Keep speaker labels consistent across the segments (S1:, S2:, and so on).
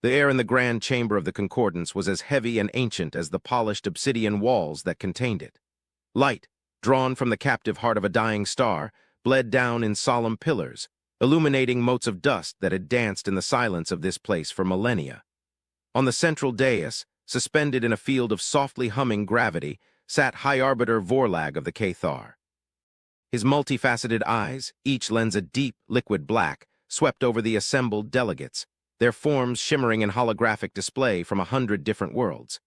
S1: The air in the grand chamber of the Concordance was as heavy and ancient as the polished obsidian walls that contained it. Light, drawn from the captive heart of a dying star, bled down in solemn pillars, illuminating motes of dust that had danced in the silence of this place for millennia. On the central dais, suspended in a field of softly humming gravity, sat High Arbiter Vorlag of the Cathar. His multifaceted eyes, each lens a deep, liquid black, swept over the assembled delegates, their forms shimmering in holographic display from 100 different worlds.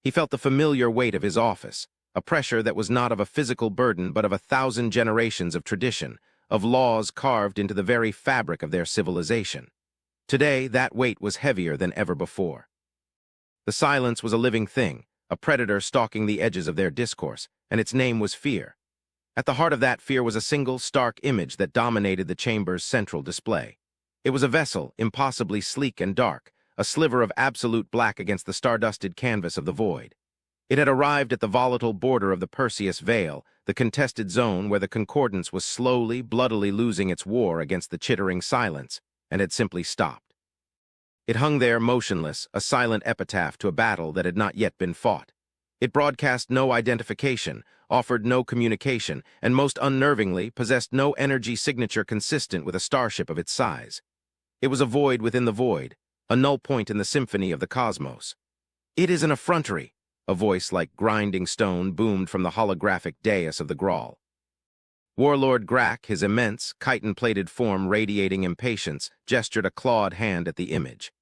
S1: He felt the familiar weight of his office, a pressure that was not of a physical burden but of 1,000 generations of tradition, of laws carved into the very fabric of their civilization. Today, that weight was heavier than ever before. The silence was a living thing, a predator stalking the edges of their discourse, and its name was fear. At the heart of that fear was a single, stark image that dominated the chamber's central display. It was a vessel, impossibly sleek and dark, a sliver of absolute black against the stardusted canvas of the void. It had arrived at the volatile border of the Perseus Veil, the contested zone where the Concordance was slowly, bloodily losing its war against the chittering silence, and had simply stopped. It hung there motionless, a silent epitaph to a battle that had not yet been fought. It broadcast no identification, offered no communication, and most unnervingly possessed no energy signature consistent with a starship of its size. It was a void within the void, a null point in the symphony of the cosmos. "It is an effrontery," a voice like grinding stone boomed from the holographic dais of the Grawl. Warlord Grak, his immense, chitin-plated form radiating impatience, gestured a clawed hand at the image.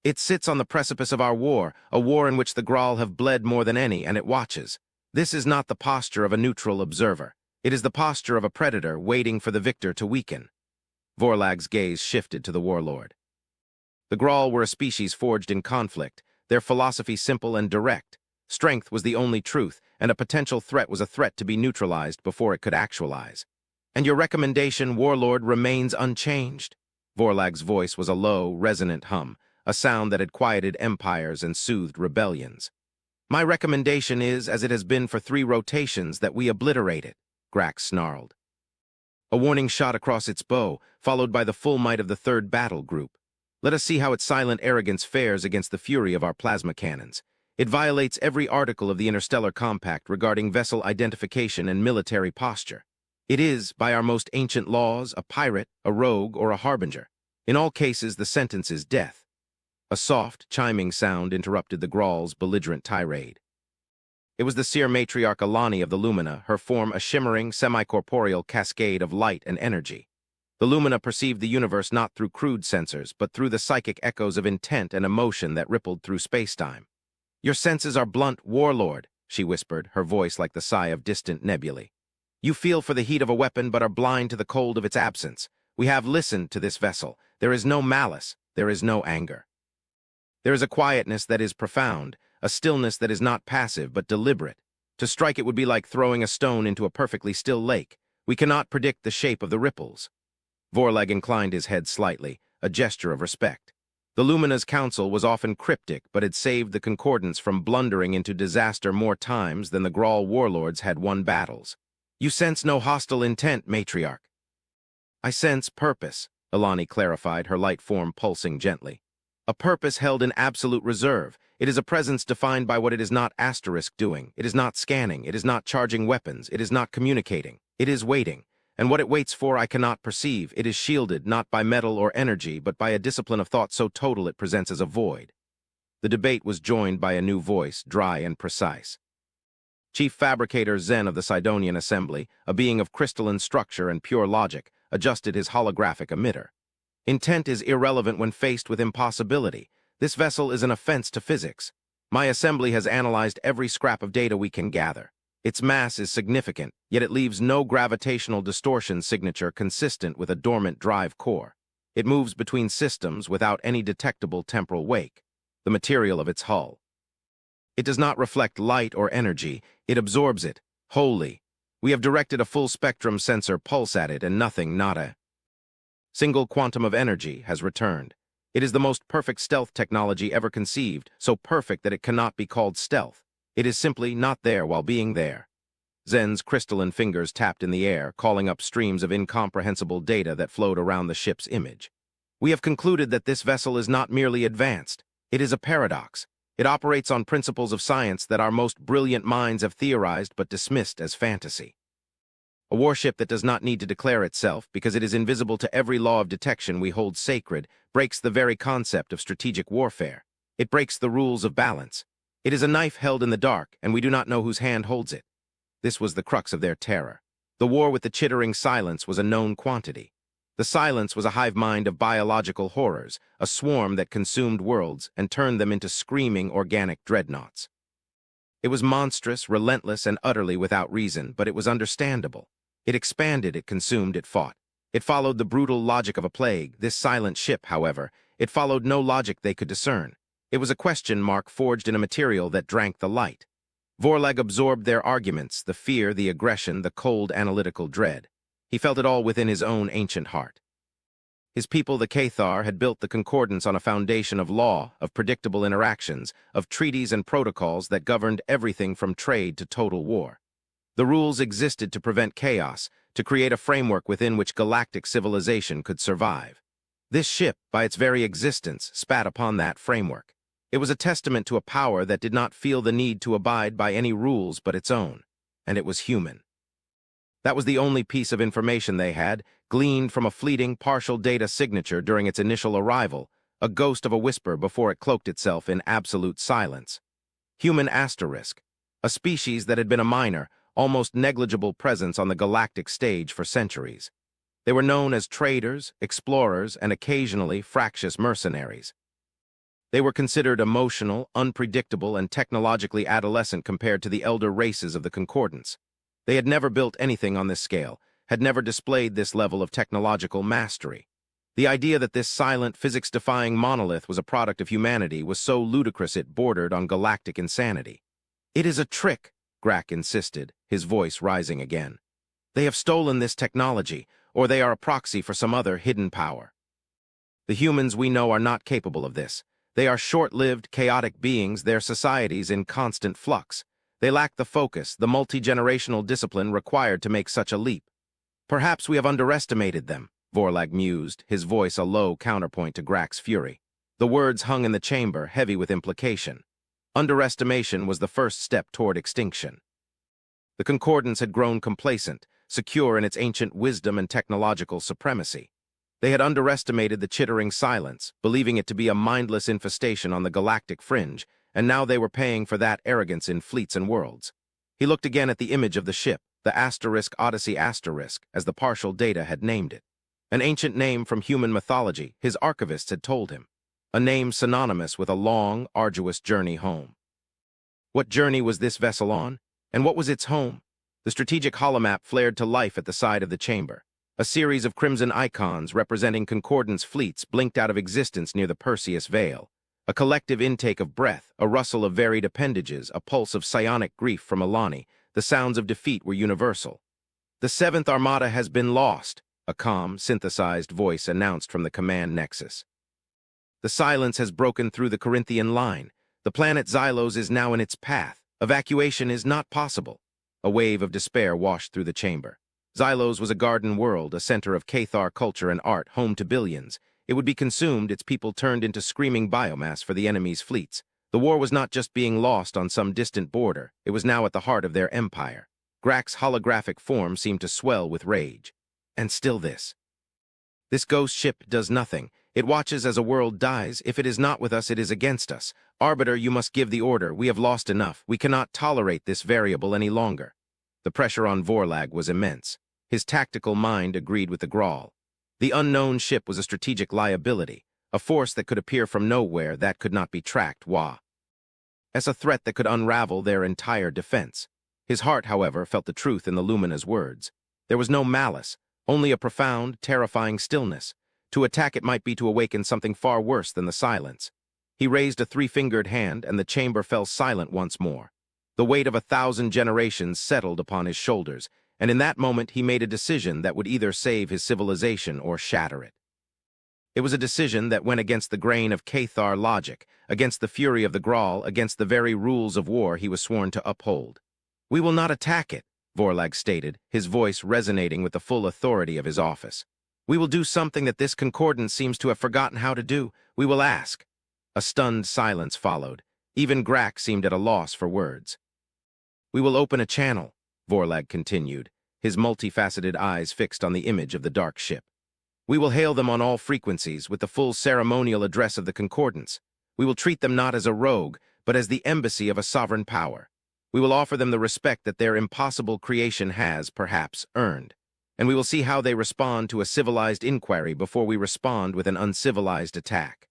S1: "It sits on the precipice of our war, a war in which the Grawl have bled more than any, and it watches. This is not the posture of a neutral observer. It is the posture of a predator waiting for the victor to weaken." Vorlag's gaze shifted to the warlord. The Grawl were a species forged in conflict, their philosophy simple and direct. Strength was the only truth, and a potential threat was a threat to be neutralized before it could actualize. "And your recommendation, warlord, remains unchanged?" Vorlag's voice was a low, resonant hum, a sound that had quieted empires and soothed rebellions. "My recommendation is, as it has been for 3 rotations, that we obliterate it," Grak snarled. A warning shot across its bow, followed by the full might of the 3rd battle group. "Let us see how its silent arrogance fares against the fury of our plasma cannons. It violates every article of the Interstellar Compact regarding vessel identification and military posture. It is, by our most ancient laws, a pirate, a rogue, or a harbinger. In all cases, the sentence is death." A soft, chiming sound interrupted the Grawl's belligerent tirade. It was the seer matriarch Alani of the Lumina, her form a shimmering, semi-corporeal cascade of light and energy. The Lumina perceived the universe not through crude sensors, but through the psychic echoes of intent and emotion that rippled through spacetime. "Your senses are blunt, warlord," she whispered, her voice like the sigh of distant nebulae. "You feel for the heat of a weapon but are blind to the cold of its absence. We have listened to this vessel. There is no malice. There is no anger. There is a quietness that is profound, a stillness that is not passive but deliberate. To strike it would be like throwing a stone into a perfectly still lake. We cannot predict the shape of the ripples." Vorlag inclined his head slightly, a gesture of respect. The Lumina's counsel was often cryptic, but had saved the Concordance from blundering into disaster more times than the Grawl warlords had won battles. "You sense no hostile intent, matriarch." "I sense purpose," Alani clarified, her light form pulsing gently. "A purpose held in absolute reserve. It is a presence defined by what it is not doing. It is not scanning. It is not charging weapons. It is not communicating. It is waiting. And what it waits for I cannot perceive. It is shielded not by metal or energy, but by a discipline of thought so total it presents as a void." The debate was joined by a new voice, dry and precise. Chief Fabricator Zen of the Sidonian Assembly, a being of crystalline structure and pure logic, adjusted his holographic emitter. "Intent is irrelevant when faced with impossibility. This vessel is an offense to physics. My assembly has analyzed every scrap of data we can gather. Its mass is significant, yet it leaves no gravitational distortion signature consistent with a dormant drive core. It moves between systems without any detectable temporal wake, the material of its hull. It does not reflect light or energy, it absorbs it, wholly. We have directed a full-spectrum sensor pulse at it and nothing, not a single quantum of energy, has returned. It is the most perfect stealth technology ever conceived, so perfect that it cannot be called stealth. It is simply not there while being there." Zen's crystalline fingers tapped in the air, calling up streams of incomprehensible data that flowed around the ship's image. "We have concluded that this vessel is not merely advanced. It is a paradox. It operates on principles of science that our most brilliant minds have theorized but dismissed as fantasy. A warship that does not need to declare itself because it is invisible to every law of detection we hold sacred breaks the very concept of strategic warfare. It breaks the rules of balance. It is a knife held in the dark, and we do not know whose hand holds it. This was the crux of their terror. The war with the chittering silence was a known quantity. The silence was a hive mind of biological horrors, a swarm that consumed worlds and turned them into screaming organic dreadnoughts. It was monstrous, relentless, and utterly without reason, but it was understandable. It expanded, it consumed, it fought. It followed the brutal logic of a plague. This silent ship, however, it followed no logic they could discern. It was a question mark forged in a material that drank the light. Vorlag absorbed their arguments, the fear, the aggression, the cold analytical dread. He felt it all within his own ancient heart. His people, the Cathar, had built the concordance on a foundation of law, of predictable interactions, of treaties and protocols that governed everything from trade to total war. The rules existed to prevent chaos, to create a framework within which galactic civilization could survive. This ship, by its very existence, spat upon that framework. It was a testament to a power that did not feel the need to abide by any rules but its own, and it was human. That was the only piece of information they had, gleaned from a fleeting, partial data signature during its initial arrival, a ghost of a whisper before it cloaked itself in absolute silence. Human asterisk, a species that had been a minor, almost negligible presence on the galactic stage for centuries. They were known as traders, explorers, and occasionally fractious mercenaries. They were considered emotional, unpredictable, and technologically adolescent compared to the elder races of the Concordance. They had never built anything on this scale, had never displayed this level of technological mastery. The idea that this silent, physics-defying monolith was a product of humanity was so ludicrous it bordered on galactic insanity. "It is a trick," Grak insisted, his voice rising again. "They have stolen this technology, or they are a proxy for some other hidden power. The humans we know are not capable of this. They are short-lived, chaotic beings, their societies in constant flux. They lack the focus, the multi-generational discipline required to make such a leap. Perhaps we have underestimated them," Vorlag mused, his voice a low counterpoint to Grak's fury. The words hung in the chamber, heavy with implication. Underestimation was the first step toward extinction. The Concordance had grown complacent, secure in its ancient wisdom and technological supremacy. They had underestimated the chittering silence, believing it to be a mindless infestation on the galactic fringe, and now they were paying for that arrogance in fleets and worlds. He looked again at the image of the ship, the asterisk Odyssey asterisk, as the partial data had named it. An ancient name from human mythology, his archivists had told him. A name synonymous with a long, arduous journey home. What journey was this vessel on? And what was its home? The strategic holomap flared to life at the side of the chamber. A series of crimson icons representing Concordance fleets blinked out of existence near the Perseus Veil. A collective intake of breath, a rustle of varied appendages, a pulse of psionic grief from Alani. The sounds of defeat were universal. "The Seventh Armada has been lost," a calm, synthesized voice announced from the command nexus. "The silence has broken through the Corinthian line. The planet Xylos is now in its path. Evacuation is not possible." A wave of despair washed through the chamber. Xylos was a garden world, a center of Cathar culture and art, home to billions. It would be consumed, its people turned into screaming biomass for the enemy's fleets. The war was not just being lost on some distant border, it was now at the heart of their empire. Grak's holographic form seemed to swell with rage. And still this. "This ghost ship does nothing. It watches as a world dies. If it is not with us, it is against us. Arbiter, you must give the order. We have lost enough. We cannot tolerate this variable any longer." The pressure on Vorlag was immense. His tactical mind agreed with the Grawl. The unknown ship was a strategic liability, a force that could appear from nowhere that could not be tracked, as a threat that could unravel their entire defense. His heart, however, felt the truth in the Lumina's words. There was no malice, only a profound, terrifying stillness. To attack it might be to awaken something far worse than the silence. He raised a three-fingered hand, and the chamber fell silent once more. The weight of 1,000 generations settled upon his shoulders, and in that moment he made a decision that would either save his civilization or shatter it. It was a decision that went against the grain of Cathar logic, against the fury of the Grawl, against the very rules of war he was sworn to uphold. "We will not attack it," Vorlag stated, his voice resonating with the full authority of his office. "We will do something that this Concordance seems to have forgotten how to do. We will ask. A stunned silence followed. Even Grak seemed at a loss for words. "We will open a channel," Vorlag continued, his multifaceted eyes fixed on the image of the dark ship. "We will hail them on all frequencies with the full ceremonial address of the Concordance. We will treat them not as a rogue, but as the embassy of a sovereign power. We will offer them the respect that their impossible creation has, perhaps, earned. And we will see how they respond to a civilized inquiry before we respond with an uncivilized attack."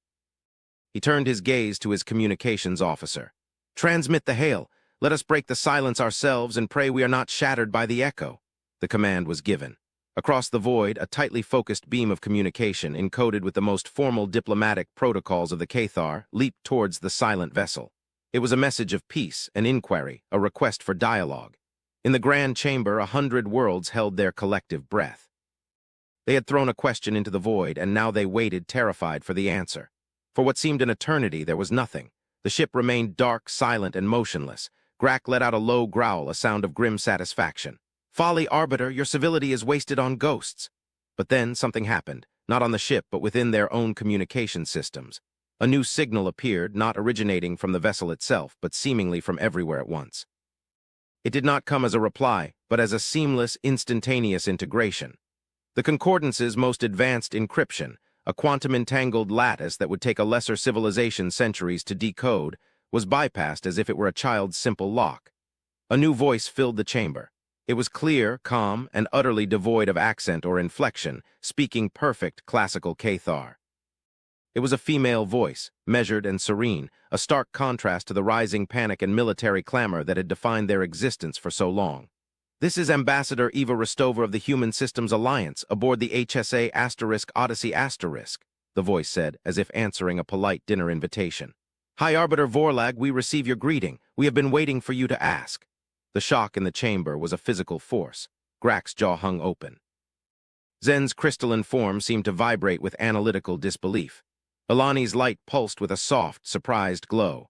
S1: He turned his gaze to his communications officer. "Transmit the hail. Let us break the silence ourselves and pray we are not shattered by the echo." The command was given. Across the void, a tightly focused beam of communication, encoded with the most formal diplomatic protocols of the Cathar, leaped towards the silent vessel. It was a message of peace, an inquiry, a request for dialogue. In the grand chamber, 100 worlds held their collective breath. They had thrown a question into the void, and now they waited, terrified, for the answer. For what seemed an eternity, there was nothing. The ship remained dark, silent, and motionless. Grak let out a low growl, a sound of grim satisfaction. "Folly, Arbiter, your civility is wasted on ghosts." But then something happened, not on the ship, but within their own communication systems. A new signal appeared, not originating from the vessel itself, but seemingly from everywhere at once. It did not come as a reply, but as a seamless, instantaneous integration. The Concordance's most advanced encryption, a quantum-entangled lattice that would take a lesser civilization centuries to decode, was bypassed as if it were a child's simple lock. A new voice filled the chamber. It was clear, calm, and utterly devoid of accent or inflection, speaking perfect classical Cathar. It was a female voice, measured and serene, a stark contrast to the rising panic and military clamor that had defined their existence for so long. "This is Ambassador Eva Rostova of the Human Systems Alliance, aboard the HSA Odyssey *, the voice said, as if answering a polite dinner invitation. "High Arbiter Vorlag, we receive your greeting. We have been waiting for you to ask." The shock in the chamber was a physical force. Grak's jaw hung open. Zen's crystalline form seemed to vibrate with analytical disbelief. Ilani's light pulsed with a soft, surprised glow.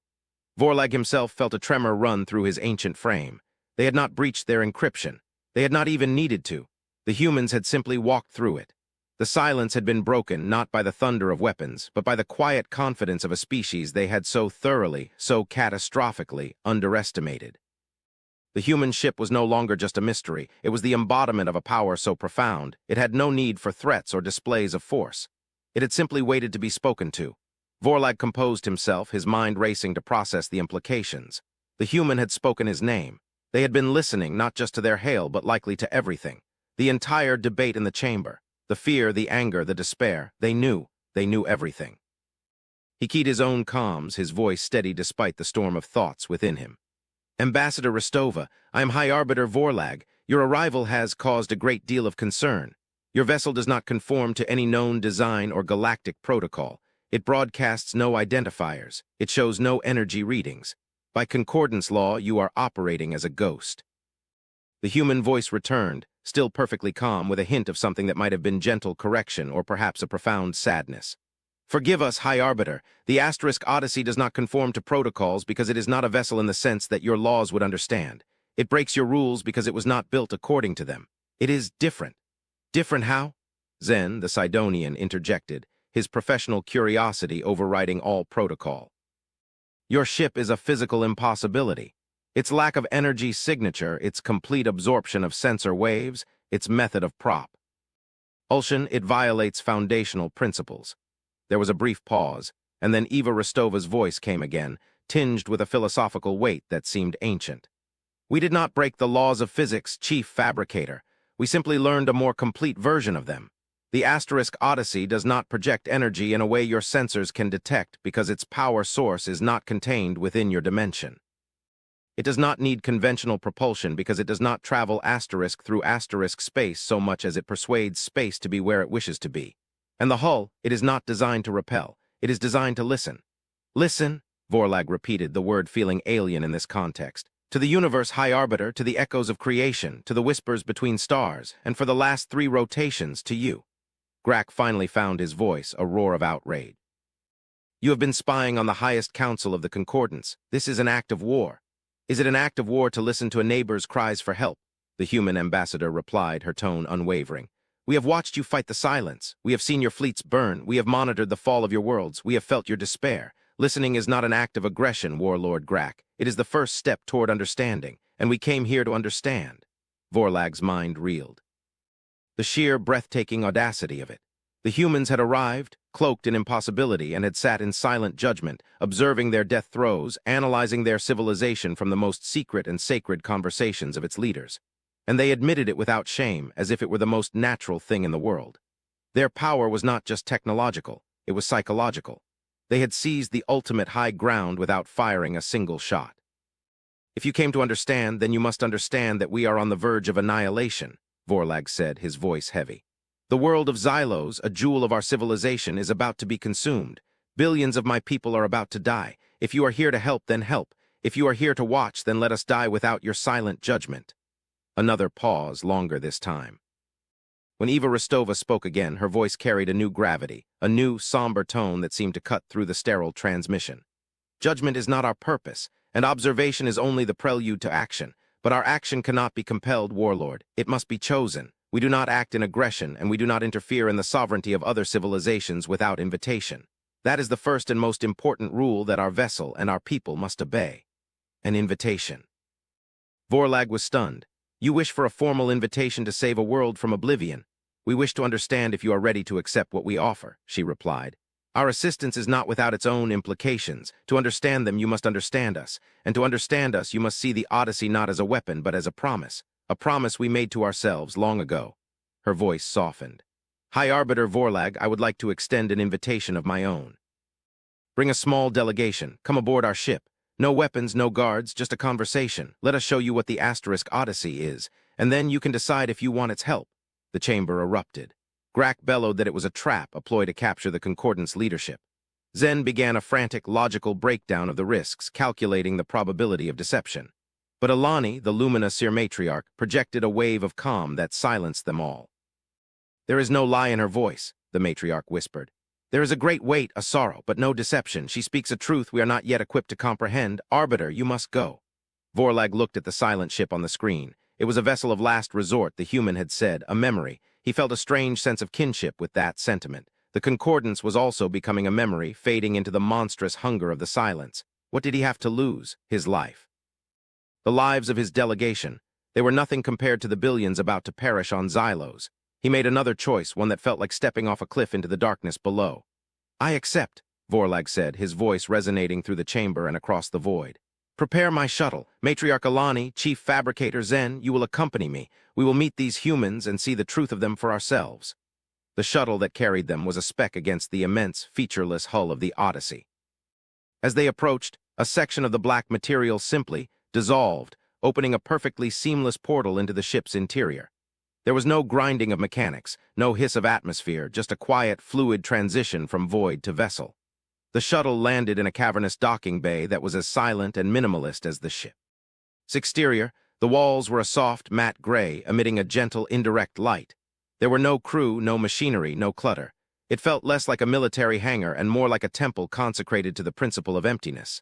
S1: Vorlag himself felt a tremor run through his ancient frame. They had not breached their encryption. They had not even needed to. The humans had simply walked through it. The silence had been broken not by the thunder of weapons, but by the quiet confidence of a species they had so thoroughly, so catastrophically underestimated. The human ship was no longer just a mystery. It was the embodiment of a power so profound, it had no need for threats or displays of force. It had simply waited to be spoken to. Vorlag composed himself, his mind racing to process the implications. The human had spoken his name. They had been listening not just to their hail, but likely to everything. The entire debate in the chamber. The fear, the anger, the despair. They knew everything. He keyed his own comms, his voice steady despite the storm of thoughts within him. "Ambassador Rostova, I am High Arbiter Vorlag. Your arrival has caused a great deal of concern. Your vessel does not conform to any known design or galactic protocol. It broadcasts no identifiers. It shows no energy readings. By concordance law, you are operating as a ghost." The human voice returned, still perfectly calm, with a hint of something that might have been gentle correction or perhaps a profound sadness. "Forgive us, High Arbiter. The Odyssey does not conform to protocols because it is not a vessel in the sense that your laws would understand. It breaks your rules because it was not built according to them. It is different." "Different how?" Zen, the Sidonian, interjected, his professional curiosity overriding all protocol. "Your ship is a physical impossibility. Its lack of energy signature, its complete absorption of sensor waves, its method of prop. Ulshan, it violates foundational principles." There was a brief pause, and then Eva Rostova's voice came again, tinged with a philosophical weight that seemed ancient. "We did not break the laws of physics, Chief Fabricator. We simply learned a more complete version of them. The Odyssey does not project energy in a way your sensors can detect because its power source is not contained within your dimension. It does not need conventional propulsion because it does not travel through space so much as it persuades space to be where it wishes to be. And the hull, it is not designed to repel. It is designed to listen." "Listen," Vorlag repeated, the word feeling alien in this context. "To the universe, High Arbiter, to the echoes of creation, to the whispers between stars, and for the last 3 rotations, to you." Grak finally found his voice, a roar of outrage. "You have been spying on the highest council of the Concordance. This is an act of war. Is it an act of war to listen to a neighbor's cries for help?" The human ambassador replied, her tone unwavering. "We have watched you fight the silence. We have seen your fleets burn. We have monitored the fall of your worlds. We have felt your despair. Listening is not an act of aggression, Warlord Grak. It is the first step toward understanding, and we came here to understand. Vorlag's mind reeled. The sheer, breathtaking audacity of it. The humans had arrived, cloaked in impossibility, and had sat in silent judgment, observing their death throes, analyzing their civilization from the most secret and sacred conversations of its leaders. And they admitted it without shame, as if it were the most natural thing in the world. Their power was not just technological, it was psychological. They had seized the ultimate high ground without firing a single shot. If you came to understand, then you must understand that we are on the verge of annihilation, Vorlag said, his voice heavy. The world of Xylos, a jewel of our civilization, is about to be consumed. Billions of my people are about to die. If you are here to help, then help. If you are here to watch, then let us die without your silent judgment. Another pause, longer this time. When Eva Rostova spoke again, her voice carried a new gravity, a new, somber tone that seemed to cut through the sterile transmission. Judgment is not our purpose, and observation is only the prelude to action. But our action cannot be compelled, Warlord. It must be chosen. We do not act in aggression, and we do not interfere in the sovereignty of other civilizations without invitation. That is the first and most important rule that our vessel and our people must obey. An invitation. Vorlag was stunned. You wish for a formal invitation to save a world from oblivion. We wish to understand if you are ready to accept what we offer, she replied. Our assistance is not without its own implications. To understand them, you must understand us. And to understand us, you must see the Odyssey not as a weapon, but as a promise we made to ourselves long ago. Her voice softened. High Arbiter Vorlag, I would like to extend an invitation of my own. Bring a small delegation. Come aboard our ship. No weapons, no guards, just a conversation. Let us show you what the Odyssey is, and then you can decide if you want its help. The chamber erupted. Grak bellowed that it was a trap, a ploy to capture the Concordance leadership. Zen began a frantic, logical breakdown of the risks, calculating the probability of deception. But Alani, the Lumina Seer matriarch, projected a wave of calm that silenced them all. There is no lie in her voice, the matriarch whispered. There is a great weight, a sorrow, but no deception. She speaks a truth we are not yet equipped to comprehend. Arbiter, you must go. Vorlag looked at the silent ship on the screen. It was a vessel of last resort, the human had said, a memory. He felt a strange sense of kinship with that sentiment. The Concordance was also becoming a memory, fading into the monstrous hunger of the silence. What did he have to lose? His life. The lives of his delegation. They were nothing compared to the billions about to perish on Xylos. He made another choice, one that felt like stepping off a cliff into the darkness below. I accept, Vorlag said, his voice resonating through the chamber and across the void. Prepare my shuttle. Matriarch Alani, Chief Fabricator Zen, you will accompany me. We will meet these humans and see the truth of them for ourselves. The shuttle that carried them was a speck against the immense, featureless hull of the Odyssey. As they approached, a section of the black material simply dissolved, opening a perfectly seamless portal into the ship's interior. There was no grinding of mechanics, no hiss of atmosphere, just a quiet, fluid transition from void to vessel. The shuttle landed in a cavernous docking bay that was as silent and minimalist as the ship. Its exterior, the walls were a soft, matte gray, emitting a gentle, indirect light. There were no crew, no machinery, no clutter. It felt less like a military hangar and more like a temple consecrated to the principle of emptiness.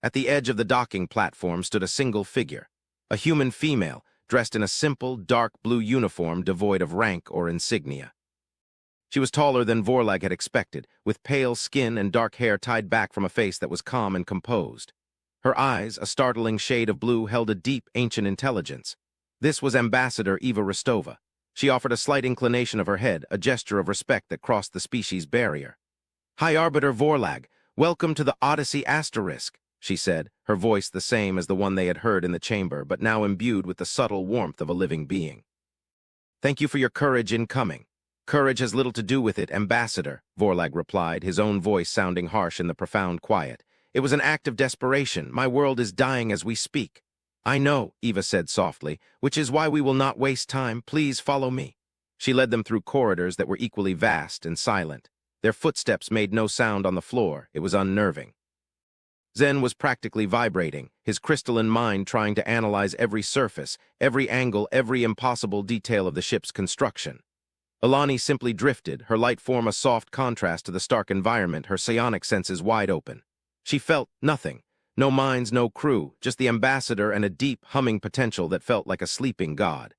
S1: At the edge of the docking platform stood a single figure, a human female, dressed in a simple, dark blue uniform devoid of rank or insignia. She was taller than Vorlag had expected, with pale skin and dark hair tied back from a face that was calm and composed. Her eyes, a startling shade of blue, held a deep, ancient intelligence. This was Ambassador Eva Rostova. She offered a slight inclination of her head, a gesture of respect that crossed the species barrier. High Arbiter Vorlag, welcome to the Odyssey Asterisk, she said, her voice the same as the one they had heard in the chamber, but now imbued with the subtle warmth of a living being. Thank you for your courage in coming. Courage has little to do with it, Ambassador, Vorlag replied, his own voice sounding harsh in the profound quiet. It was an act of desperation. My world is dying as we speak. I know, Eva said softly, which is why we will not waste time. Please follow me. She led them through corridors that were equally vast and silent. Their footsteps made no sound on the floor. It was unnerving. Zen was practically vibrating, his crystalline mind trying to analyze every surface, every angle, every impossible detail of the ship's construction. Alani simply drifted, her light form a soft contrast to the stark environment, her psionic senses wide open. She felt nothing. No minds, no crew, just the ambassador and a deep, humming potential that felt like a sleeping god.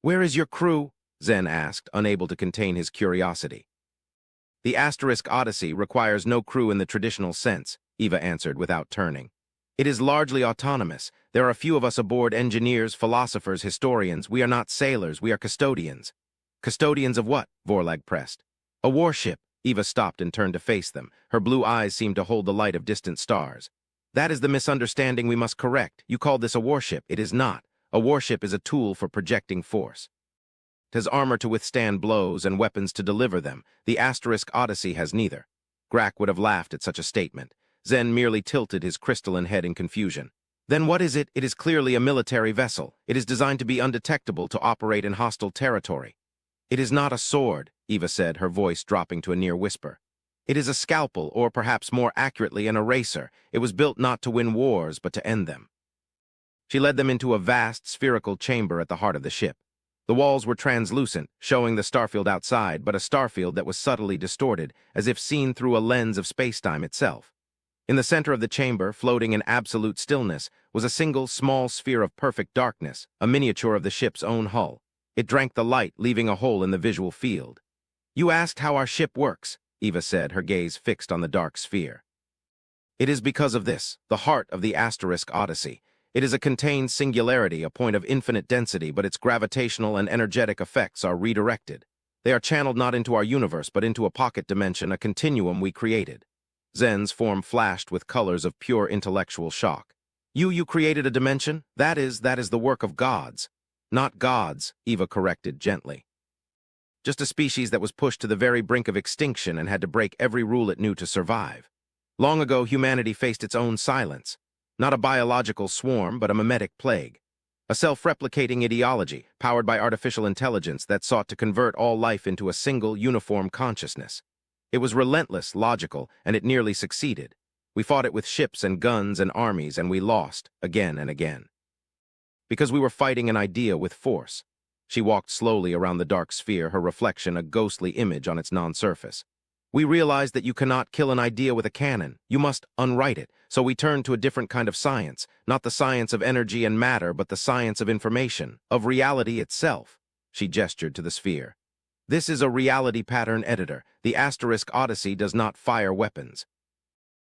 S1: Where is your crew? Zen asked, unable to contain his curiosity. The Asterisk Odyssey requires no crew in the traditional sense, Eva answered without turning. It is largely autonomous. There are a few of us aboard: engineers, philosophers, historians. We are not sailors, we are custodians. Custodians of what? Vorlag pressed. A warship. Eva stopped and turned to face them. Her blue eyes seemed to hold the light of distant stars. That is the misunderstanding we must correct. You call this a warship. It is not. A warship is a tool for projecting force. It has armor to withstand blows and weapons to deliver them. The Asterisk Odyssey has neither. Grack would have laughed at such a statement. Zen merely tilted his crystalline head in confusion. Then what is it? It is clearly a military vessel. It is designed to be undetectable, to operate in hostile territory. It is not a sword, Eva said, her voice dropping to a near whisper. It is a scalpel, or perhaps more accurately, an eraser. It was built not to win wars, but to end them. She led them into a vast, spherical chamber at the heart of the ship. The walls were translucent, showing the starfield outside, but a starfield that was subtly distorted, as if seen through a lens of spacetime itself. In the center of the chamber, floating in absolute stillness, was a single small sphere of perfect darkness, a miniature of the ship's own hull. It drank the light, leaving a hole in the visual field. You asked how our ship works, Eva said, her gaze fixed on the dark sphere. It is because of this, the heart of the Asterisk Odyssey. It is a contained singularity, a point of infinite density, but its gravitational and energetic effects are redirected. They are channeled not into our universe, but into a pocket dimension, a continuum we created. Zen's form flashed with colors of pure intellectual shock. You created a dimension? That is the work of gods. Not gods, Eva corrected gently. Just a species that was pushed to the very brink of extinction and had to break every rule it knew to survive. Long ago, humanity faced its own silence. Not a biological swarm, but a mimetic plague. A self-replicating ideology, powered by artificial intelligence that sought to convert all life into a single, uniform consciousness. It was relentless, logical, and it nearly succeeded. We fought it with ships and guns and armies, and we lost, again and again. Because we were fighting an idea with force. She walked slowly around the dark sphere, her reflection a ghostly image on its non-surface. We realized that you cannot kill an idea with a cannon. You must unwrite it. So we turned to a different kind of science, not the science of energy and matter, but the science of information, of reality itself. She gestured to the sphere. This is a reality pattern editor. The Asterisk Odyssey does not fire weapons.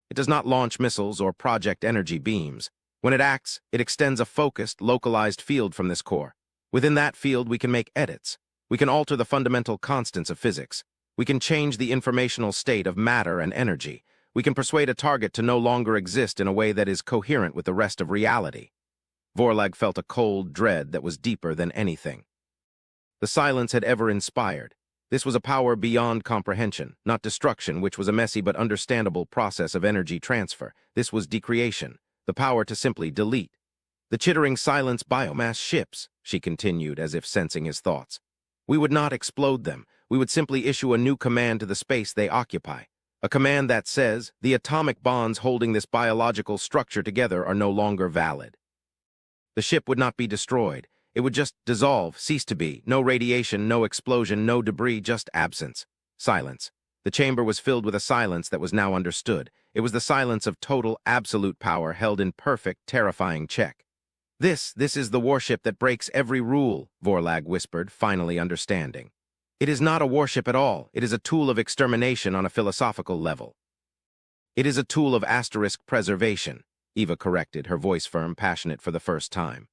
S1: It does not launch missiles or project energy beams. When it acts, it extends a focused, localized field from this core. Within that field, we can make edits. We can alter the fundamental constants of physics. We can change the informational state of matter and energy. We can persuade a target to no longer exist in a way that is coherent with the rest of reality. Vorlag felt a cold dread that was deeper than anything the silence had ever inspired. This was a power beyond comprehension, not destruction, which was a messy but understandable process of energy transfer. This was decreation, the power to simply delete. The chittering silence biomass ships, she continued as if sensing his thoughts. We would not explode them. We would simply issue a new command to the space they occupy. A command that says, the atomic bonds holding this biological structure together are no longer valid. The ship would not be destroyed. It would just dissolve, cease to be. No radiation, no explosion, no debris, just absence. Silence. The chamber was filled with a silence that was now understood. It was the silence of total, absolute power held in perfect, terrifying check. This is the warship that breaks every rule, Vorlag whispered, finally understanding. It is not a warship at all. It is a tool of extermination on a philosophical level. It is a tool of asterisk preservation, Eva corrected, her voice firm, passionate for the first time.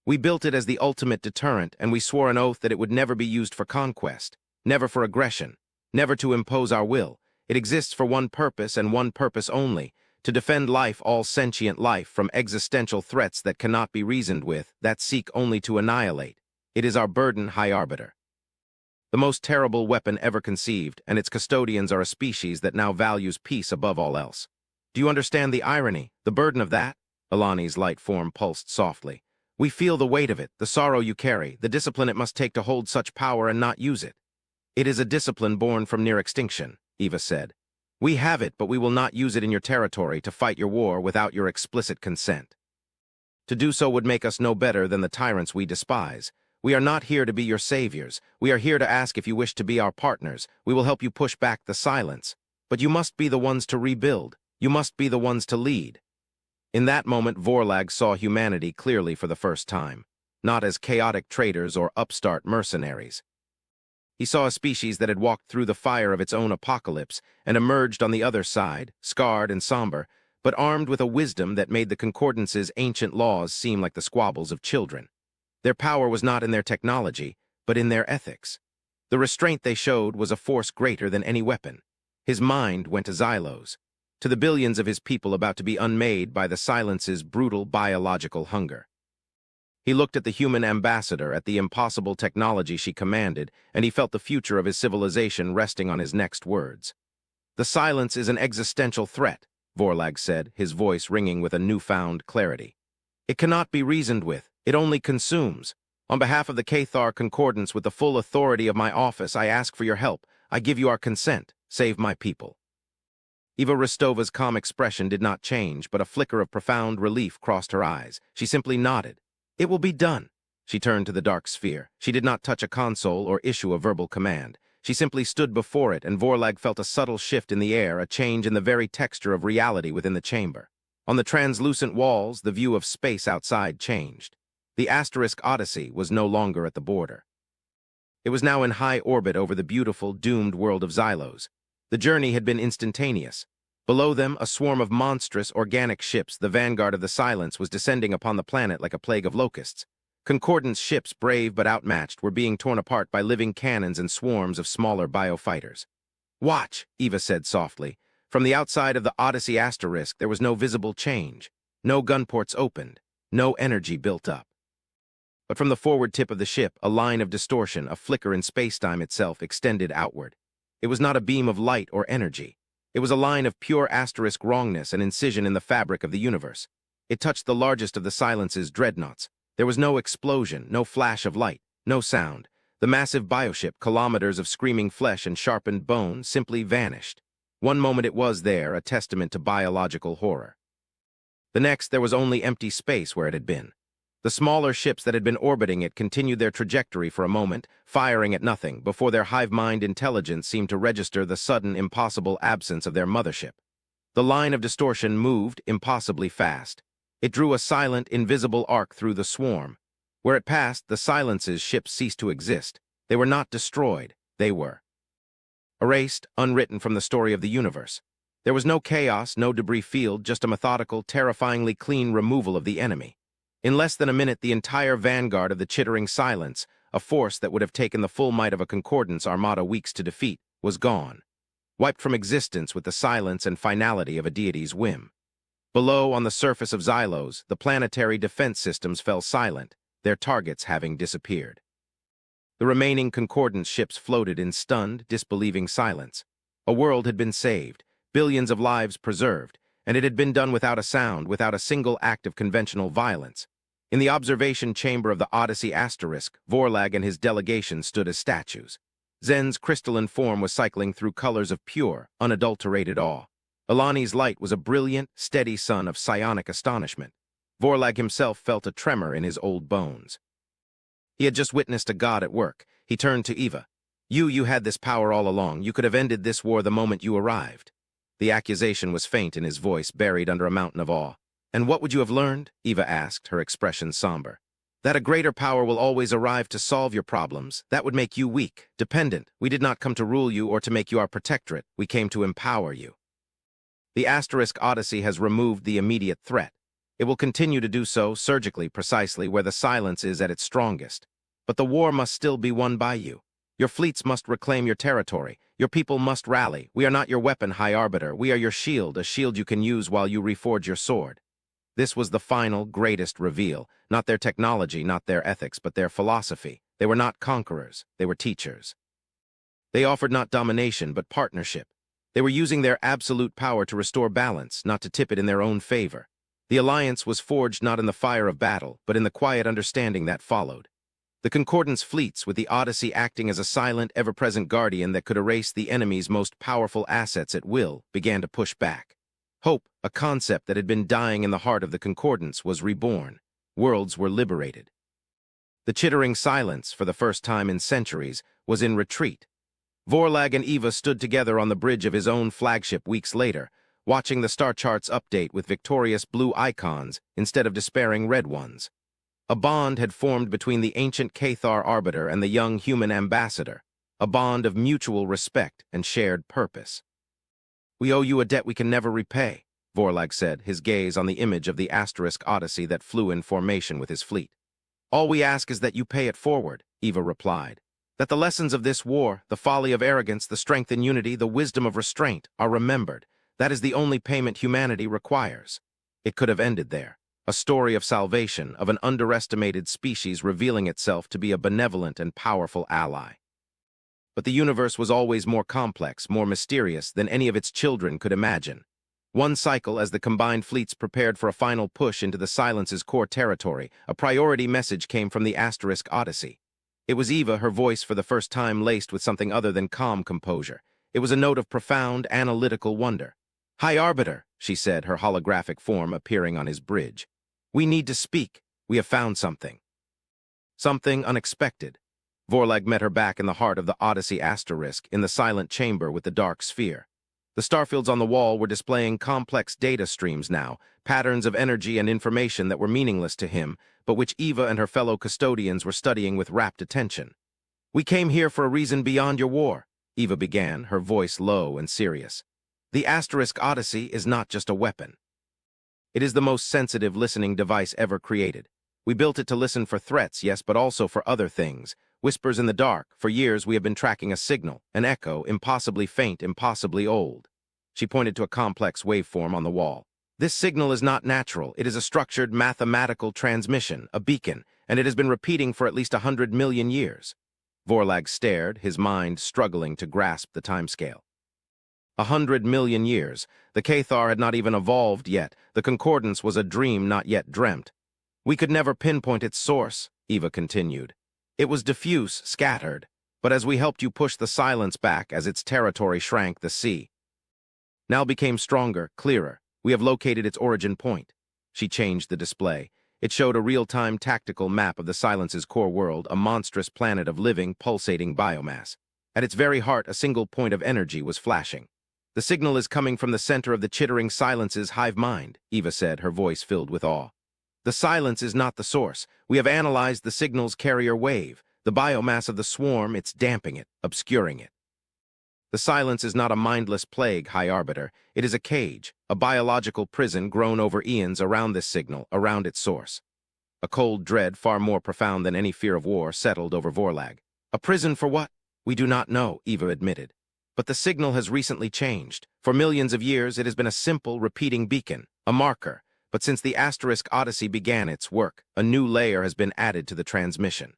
S1: We built it as the ultimate deterrent, and we swore an oath that it would never be used for conquest, never for aggression, never to impose our will. It exists for one purpose and one purpose only, to defend life, all sentient life, from existential threats that cannot be reasoned with, that seek only to annihilate. It is our burden, High Arbiter. The most terrible weapon ever conceived, and its custodians are a species that now values peace above all else. Do you understand the irony, the burden of that? Alani's light form pulsed softly. We feel the weight of it, the sorrow you carry, the discipline it must take to hold such power and not use it. It is a discipline born from near extinction, Eva said. We have it, but we will not use it in your territory to fight your war without your explicit consent. To do so would make us no better than the tyrants we despise. We are not here to be your saviors. We are here to ask if you wish to be our partners. We will help you push back the silence. But you must be the ones to rebuild. You must be the ones to lead. In that moment, Vorlag saw humanity clearly for the first time, not as chaotic traitors or upstart mercenaries. He saw a species that had walked through the fire of its own apocalypse and emerged on the other side, scarred and somber, but armed with a wisdom that made the Concordance's ancient laws seem like the squabbles of children. Their power was not in their technology, but in their ethics. The restraint they showed was a force greater than any weapon. His mind went to Xylos, to the billions of his people about to be unmade by the Silence's brutal biological hunger. He looked at the human ambassador, at the impossible technology she commanded, and he felt the future of his civilization resting on his next words. "The Silence is an existential threat," Vorlag said, his voice ringing with a newfound clarity. "It cannot be reasoned with. It only consumes. On behalf of the Cathar Concordance, with the full authority of my office, I ask for your help. I give you our consent. Save my people." Eva Rostova's calm expression did not change, but a flicker of profound relief crossed her eyes. She simply nodded. "It will be done." She turned to the dark sphere. She did not touch a console or issue a verbal command. She simply stood before it, and Vorlag felt a subtle shift in the air, a change in the very texture of reality within the chamber. On the translucent walls, the view of space outside changed. The asterisk Odyssey was no longer at the border. It was now in high orbit over the beautiful, doomed world of Xylos. The journey had been instantaneous. Below them, a swarm of monstrous, organic ships, the vanguard of the Silence, was descending upon the planet like a plague of locusts. Concordance ships, brave but outmatched, were being torn apart by living cannons and swarms of smaller biofighters. "Watch," Eva said softly. From the outside of the Odyssey asterisk, there was no visible change. No gunports opened. No energy built up. But from the forward tip of the ship, a line of distortion, a flicker in spacetime itself, extended outward. It was not a beam of light or energy. It was a line of pure asterisk wrongness, an incision in the fabric of the universe. It touched the largest of the Silence's dreadnoughts. There was no explosion, no flash of light, no sound. The massive bioship, kilometers of screaming flesh and sharpened bone, simply vanished. One moment it was there, a testament to biological horror. The next, there was only empty space where it had been. The smaller ships that had been orbiting it continued their trajectory for a moment, firing at nothing, before their hive-mind intelligence seemed to register the sudden, impossible absence of their mothership. The line of distortion moved impossibly fast. It drew a silent, invisible arc through the swarm. Where it passed, the Silence's ships ceased to exist. They were not destroyed. They were erased, unwritten from the story of the universe. There was no chaos, no debris field, just a methodical, terrifyingly clean removal of the enemy. In less than a minute, the entire vanguard of the chittering Silence, a force that would have taken the full might of a Concordance armada weeks to defeat, was gone, wiped from existence with the silence and finality of a deity's whim. Below, on the surface of Xylos, the planetary defense systems fell silent, their targets having disappeared. The remaining Concordance ships floated in stunned, disbelieving silence. A world had been saved, billions of lives preserved, and it had been done without a sound, without a single act of conventional violence. In the observation chamber of the Odyssey asterisk, Vorlag and his delegation stood as statues. Zen's crystalline form was cycling through colors of pure, unadulterated awe. Alani's light was a brilliant, steady sun of psionic astonishment. Vorlag himself felt a tremor in his old bones. He had just witnessed a god at work. He turned to Eva. You had this power all along. You could have ended this war the moment you arrived." The accusation was faint in his voice, buried under a mountain of awe. "And what would you have learned?" Eva asked, her expression somber. "That a greater power will always arrive to solve your problems. That would make you weak, dependent. We did not come to rule you or to make you our protectorate. We came to empower you." The asterisk Odyssey has removed the immediate threat. It will continue to do so, surgically, precisely, where the Silence is at its strongest. But the war must still be won by you. Your fleets must reclaim your territory. Your people must rally. We are not your weapon, High Arbiter. We are your shield, a shield you can use while you reforge your sword. This was the final, greatest reveal. Not their technology, not their ethics, but their philosophy. They were not conquerors. They were teachers. They offered not domination, but partnership. They were using their absolute power to restore balance, not to tip it in their own favor. The alliance was forged not in the fire of battle, but in the quiet understanding that followed. The Concordance fleets, with the Odyssey acting as a silent, ever-present guardian that could erase the enemy's most powerful assets at will, began to push back. Hope, a concept that had been dying in the heart of the Concordance, was reborn. Worlds were liberated. The chittering Silence, for the first time in centuries, was in retreat. Vorlag and Eva stood together on the bridge of his own flagship weeks later, watching the star charts update with victorious blue icons instead of despairing red ones. A bond had formed between the ancient Cathar arbiter and the young human ambassador. a bond of mutual respect and shared purpose. "We owe you a debt we can never repay," Vorlag said, his gaze on the image of the asterisk Odyssey that flew in formation with his fleet. "All we ask is that you pay it forward," Eva replied. "That the lessons of this war, the folly of arrogance, the strength in unity, the wisdom of restraint, are remembered. That is the only payment humanity requires." It could have ended there. A story of salvation, of an underestimated species revealing itself to be a benevolent and powerful ally. But the universe was always more complex, more mysterious than any of its children could imagine. One cycle, as the combined fleets prepared for a final push into the Silence's core territory, a priority message came from the asterisk Odyssey. It was Eva, her voice for the first time laced with something other than calm composure. It was a note of profound, analytical wonder. "High Arbiter," she said, her holographic form appearing on his bridge. "We need to speak. We have found something." Something unexpected. Vorlag met her back in the heart of the Odyssey asterisk, in the silent chamber with the dark sphere. The starfields on the wall were displaying complex data streams now, patterns of energy and information that were meaningless to him, but which Eva and her fellow custodians were studying with rapt attention. "We came here for a reason beyond your war," Eva began, her voice low and serious. "The asterisk Odyssey is not just a weapon. It is the most sensitive listening device ever created. We built it to listen for threats, yes, but also for other things. Whispers in the dark. For years we have been tracking a signal, an echo, impossibly faint, impossibly old." She pointed to a complex waveform on the wall. "This signal is not natural. It is a structured mathematical transmission, a beacon, and it has been repeating for at least 100 million years. Vorlag stared, his mind struggling to grasp the timescale. 100 million years. The Cathar had not even evolved yet. The concordance was a dream not yet dreamt. "We could never pinpoint its source," Eva continued. "It was diffuse, scattered, but as we helped you push the Silence back as its territory shrank, the sea now became stronger, clearer. We have located its origin point." She changed the display. It showed a real-time tactical map of the Silence's core world, a monstrous planet of living, pulsating biomass. At its very heart, a single point of energy was flashing. "The signal is coming from the center of the chittering Silence's hive mind," Eva said, her voice filled with awe. "The Silence is not the source. We have analyzed the signal's carrier wave. The biomass of the swarm, it's damping it, obscuring it. The Silence is not a mindless plague, High Arbiter. It is a cage, a biological prison grown over eons around this signal, around its source." A cold dread, far more profound than any fear of war, settled over Vorlag. "A prison for what? We do not know," Eva admitted. "But the signal has recently changed. For millions of years, it has been a simple, repeating beacon, a marker. But since the asterisk Odyssey began its work, a new layer has been added to the transmission.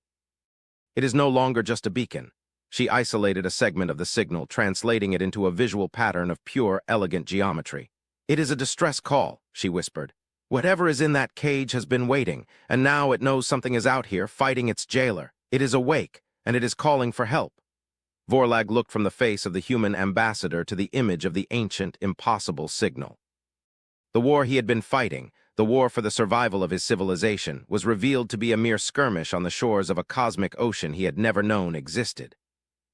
S1: It is no longer just a beacon." She isolated a segment of the signal, translating it into a visual pattern of pure, elegant geometry. "It is a distress call," she whispered. "Whatever is in that cage has been waiting, and now it knows something is out here, fighting its jailer. It is awake, and it is calling for help." Vorlag looked from the face of the human ambassador to the image of the ancient, impossible signal. The war he had been fighting, the war for the survival of his civilization, was revealed to be a mere skirmish on the shores of a cosmic ocean he had never known existed.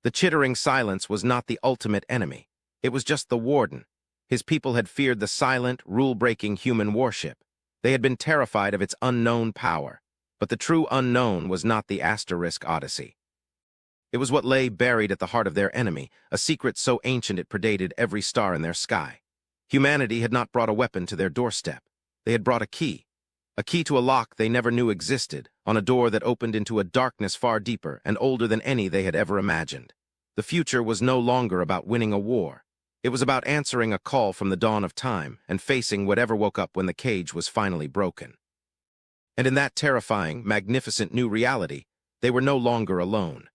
S1: The chittering Silence was not the ultimate enemy. It was just the warden. His people had feared the silent, rule-breaking human warship. They had been terrified of its unknown power. But the true unknown was not the asterisk Odyssey. It was what lay buried at the heart of their enemy, a secret so ancient it predated every star in their sky. Humanity had not brought a weapon to their doorstep. They had brought a key to a lock they never knew existed, on a door that opened into a darkness far deeper and older than any they had ever imagined. The future was no longer about winning a war. It was about answering a call from the dawn of time and facing whatever woke up when the cage was finally broken. And in that terrifying, magnificent new reality, they were no longer alone.